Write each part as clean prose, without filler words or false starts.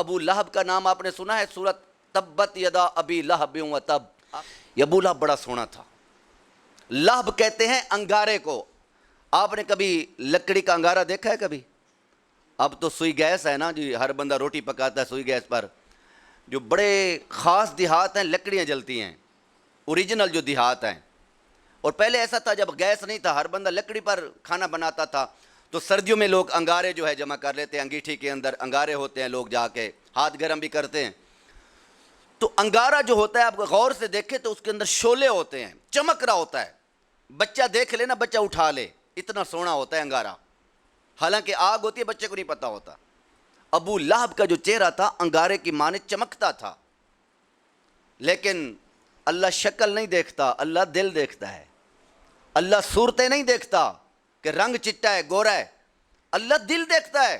ابو لہب کا نام آپ نے سنا ہے؟ سورت تبت یدا ابی لہب و تب. یہ ابو لہب بڑا سونا تھا. لہب کہتے ہیں انگارے کو. آپ نے کبھی لکڑی کا انگارہ دیکھا ہے کبھی؟ اب تو سوئی گیس ہے نا جی، ہر بندہ روٹی پکاتا ہے سوئی گیس پر. جو بڑے خاص دیہات ہیں لکڑیاں جلتی ہیں، اوریجنل جو دیہات ہیں. اور پہلے ایسا تھا جب گیس نہیں تھا، ہر بندہ لکڑی پر کھانا بناتا تھا. تو سردیوں میں لوگ انگارے جو ہے جمع کر لیتے ہیں، انگیٹھی کے اندر انگارے ہوتے ہیں، لوگ جا کے ہاتھ گرم بھی کرتے ہیں. تو انگارہ جو ہوتا ہے آپ غور سے دیکھیں تو اس کے اندر شعلے ہوتے ہیں، چمک رہا ہوتا ہے. بچہ دیکھ لے نا، بچہ اٹھا لے، اتنا سونا ہوتا ہے انگارہ. حالانکہ آگ ہوتی ہے، بچے کو نہیں پتہ ہوتا. ابو لہب کا جو چہرہ تھا انگارے کی مانند چمکتا تھا. لیکن اللہ شکل نہیں دیکھتا، اللہ دل دیکھتا ہے. اللہ صورتیں نہیں دیکھتا کہ رنگ چٹا ہے گورا ہے، اللہ دل دیکھتا ہے.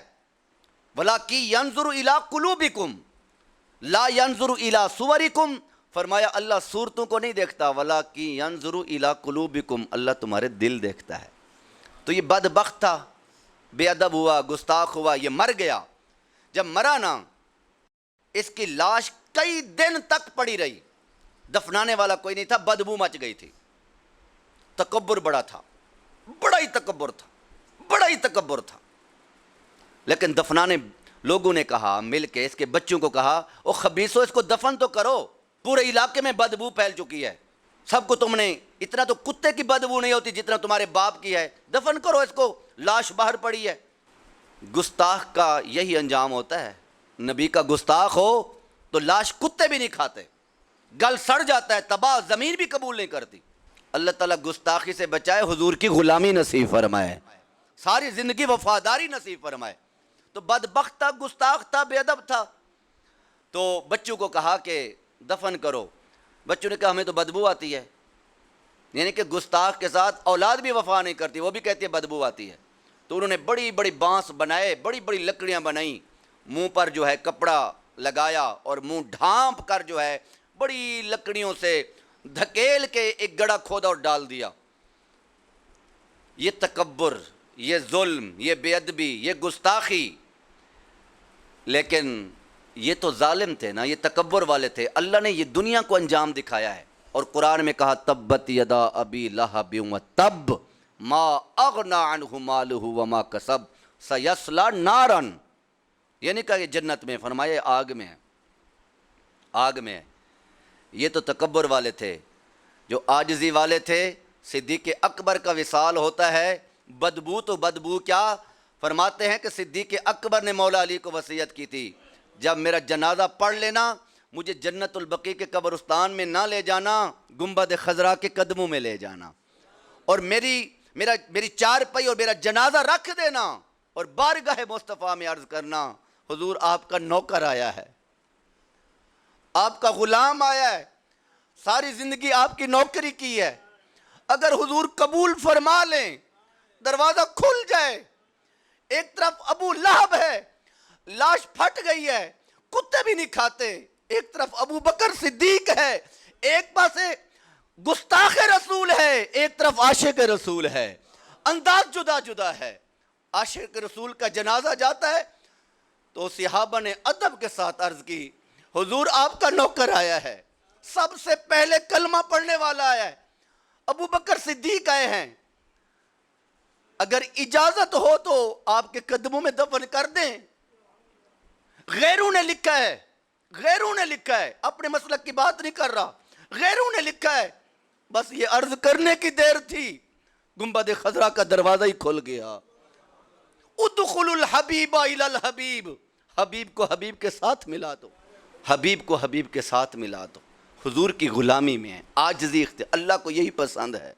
وَلَٰكِن يَنظُرُ إِلَىٰ قُلُوبِكُمْ لَا يَنظُرُ إِلَىٰ صُوَرِكُمْ. فرمایا اللہ صورتوں کو نہیں دیکھتا، وَلَٰكِن يَنظُرُ إِلَىٰ قُلُوبِكُمْ، اللہ تمہارے دل دیکھتا ہے. تو یہ بدبخت تھا، بے ادب ہوا، گستاخ ہوا، یہ مر گیا. جب مرا نا، اس کی لاش کئی دن تک پڑی رہی، دفنانے والا کوئی نہیں تھا، بدبو مچ گئی تھی. تکبر بڑا تھا، بڑا ہی تکبر تھا، بڑا ہی تکبر تھا. لیکن دفنانے لوگوں نے کہا مل کے، اس کے بچوں کو کہا او خبیثو اس کو دفن تو کرو، پورے علاقے میں بدبو پھیل چکی ہے. سب کو تم نے، اتنا تو کتے کی بدبو نہیں ہوتی جتنا تمہارے باپ کی ہے، دفن کرو اس کو، لاش باہر پڑی ہے. گستاخ کا یہی انجام ہوتا ہے. نبی کا گستاخ ہو تو لاش کتے بھی نہیں کھاتے، گل سڑ جاتا ہے، تباہ، زمین بھی قبول نہیں کرتی. اللہ تعالیٰ گستاخی سے بچائے، حضور کی غلامی نصیب فرمائے، ساری زندگی وفاداری نصیب فرمائے. تو بدبخت تھا، گستاخ تھا، بے ادب تھا. تو بچوں کو کہا کہ دفن کرو. بچوں نے کہا ہمیں تو بدبو آتی ہے. یعنی کہ گستاخ کے ساتھ اولاد بھی وفا نہیں کرتی، وہ بھی کہتی ہے بدبو آتی ہے. تو انہوں نے بڑی بڑی بانس بنائے، بڑی بڑی لکڑیاں بنائیں، منہ پر جو ہے کپڑا لگایا اور منہ ڈھانپ کر جو ہے بڑی لکڑیوں سے دھکیل کے ایک گڑھا کھودا اور ڈال دیا. یہ تکبر، یہ ظلم، یہ بے ادبی، یہ گستاخی. لیکن یہ تو ظالم تھے نا، یہ تکبر والے تھے. اللہ نے یہ دنیا کو انجام دکھایا ہے، اور قرآن میں کہا تبت یدا ابی لہب وتب ما اغنی عنہ مالہ وما کسب سیصلی نارا. یہ نہیں کہا کہ جنت میں، فرمایا آگ میں ہے، آگ میں ہے. یہ تو تکبر والے تھے. جو عاجزی والے تھے، صدیق اکبر کا وصال ہوتا ہے. بدبو تو بدبو کیا، فرماتے ہیں کہ صدیق اکبر نے مولا علی کو وصیت کی تھی جب میرا جنازہ پڑھ لینا مجھے جنت البقیع کے قبرستان میں نہ لے جانا، گنبد خضرا کے قدموں میں لے جانا، اور میری چارپائی اور میرا جنازہ رکھ دینا، اور بارگاہ مصطفیٰ میں عرض کرنا حضور آپ کا نوکر آیا ہے، آپ کا غلام آیا ہے، ساری زندگی آپ کی نوکری کی ہے. اگر حضور قبول فرما لیں، دروازہ کھل جائے. ایک طرف ابو لہب ہے، لاش پھٹ گئی ہے، کتے بھی نہیں کھاتے. ایک طرف ابو بکر صدیق ہے، ایک پاسے گستاخ رسول ہے، ایک طرف عاشق رسول ہے. انداز جدا جدا ہے. عاشق رسول کا جنازہ جاتا ہے تو صحابہ نے ادب کے ساتھ عرض کی حضور آپ کا نوکر آیا ہے، سب سے پہلے کلمہ پڑھنے والا آیا ہے، ابو بکر صدیق آئے ہیں، اگر اجازت ہو تو آپ کے قدموں میں دفن کر دیں. غیروں نے لکھا ہے، غیروں نے لکھا ہے، اپنے مسلک کی بات نہیں کر رہا، غیروں نے لکھا ہے. بس یہ عرض کرنے کی دیر تھی، گنبد خضرا کا دروازہ ہی کھل گیا. ادخلوا الحبیب الی الحبیب، حبیب کو حبیب کے ساتھ ملا دو، حبیب کو حبیب کے ساتھ ملا دو. حضور کی غلامی میں ہے، عاجزی اختیار، اللہ کو یہی پسند ہے.